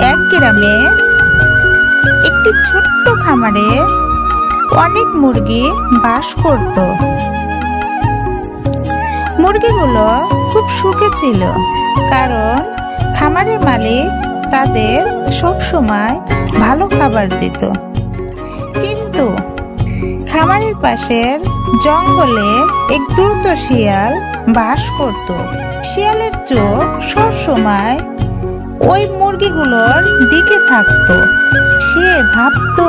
এক গ্রামে একটি ছোট্ট খামারে অনেক মুরগি বাস করত। মুরগিগুলো খুব সুখে ছিল, কারণ খামারের মালিক তাদের সব সময় ভালো খাবার দিত। কিন্তু খামারের পাশের জঙ্গলে এক দ্রুত শিয়াল বাস করত। শিয়ালের চোখ সব সময় ওই মুরগিগুলোর দিকে থাকতো। সে ভাবতো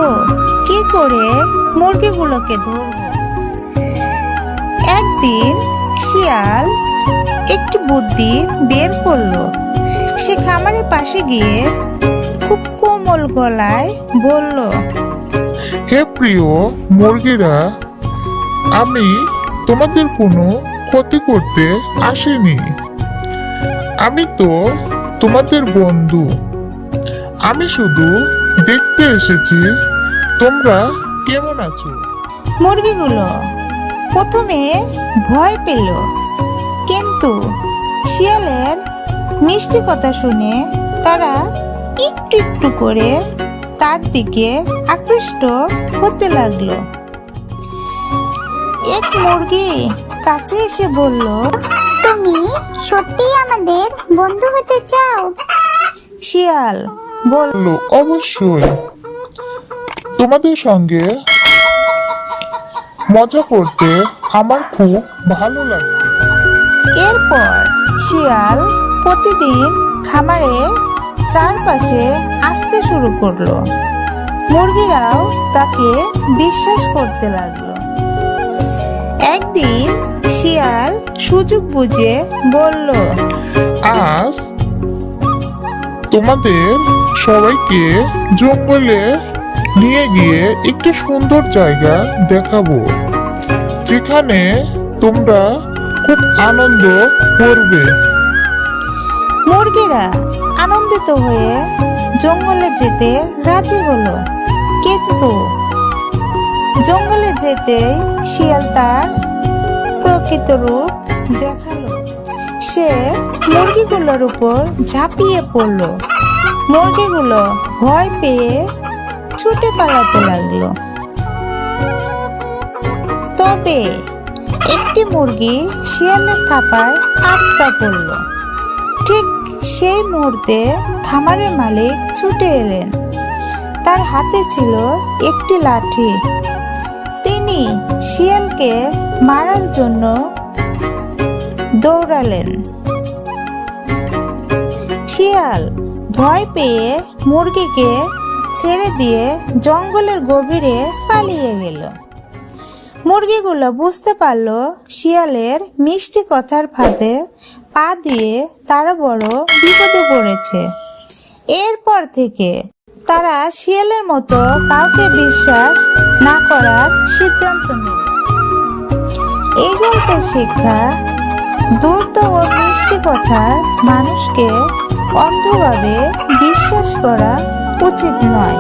কি করে মুরগিগুলোকে ধরব। একদিন শিয়াল একটি বুদ্ধি বের করলো। সে খামারের পাশে গিয়ে খুব কোমল গলায় বলল, হে প্রিয় মুরগিরা, আমি তোমাদের কোনো ক্ষতি করতে আসিনি। আমি তো তোমাদের বন্ধু। আমি শুধু দেখতে এসেছি তোমরা কেমন আছো। মুরগিগুলো প্রথমে ভয় পেল, কিন্তু শিয়ালের মিষ্টি কথা শুনে তারা একটু একটু করে তার দিকে আকৃষ্ট হতে লাগলো। এক মুরগি কাছে এসে বলল, তুমি সত্যিই আমাদের বন্ধু হতে চাও? শিয়াল বলল, অবশ্যই, তোমাদের সঙ্গে মজা করতে আমার খুব ভালো লাগে। এরপর শিয়াল প্রতিদিন খামারের চারপাশে আসতে শুরু করলো। মুরগিরাও তাকে বিশ্বাস করতে লাগলো। একদিন শিয়াল সুযোগ বুঝে বলল, আজ তোমাদের সবাইকে জঙ্গলে নিয়ে গিয়ে একটি সুন্দর জায়গা দেখাবো, যেখানে তোমরা খুব আনন্দ করবে। মুরগিরা আনন্দিত হয়ে জঙ্গলে যেতে রাজি হলো। কিন্তু জঙ্গলে যেতেই শিয়াল তার প্রকৃত রূপ দেখালো। সে মুরগিগুলোর উপর ঝাঁপিয়ে পড়ল। মুরগিগুলো ভয় পেয়ে ছুটে পালাতে লাগলো। তবে একটি মুরগি শিয়ালের থাপায় আটকা পড়ল। ঠিক সেই মুহূর্তে খামারের মালিক ছুটে এলেন। তার হাতে ছিল একটি লাঠি। তিনি শিয়ালকে মারার জন্য দৌড়ালেন। শিয়াল ভয় পেয়ে মুরগিকে ছেড়ে দিয়ে জঙ্গলের গভীরে পালিয়ে গেল। মুরগিগুলো বুঝতে পারলো শিয়ালের মিষ্টি কথার ফাঁদে পা দিয়ে তারা বড় বিপদে পড়েছে। এরপর থেকে তারা শিয়ালের মতো কাউকে বিশ্বাস না করার সিদ্ধান্ত নিল। এই গল্পের শিক্ষা, দ্রুত ও মিষ্টি কথার মানুষকে অন্ধভাবে বিশ্বাস করা উচিত নয়।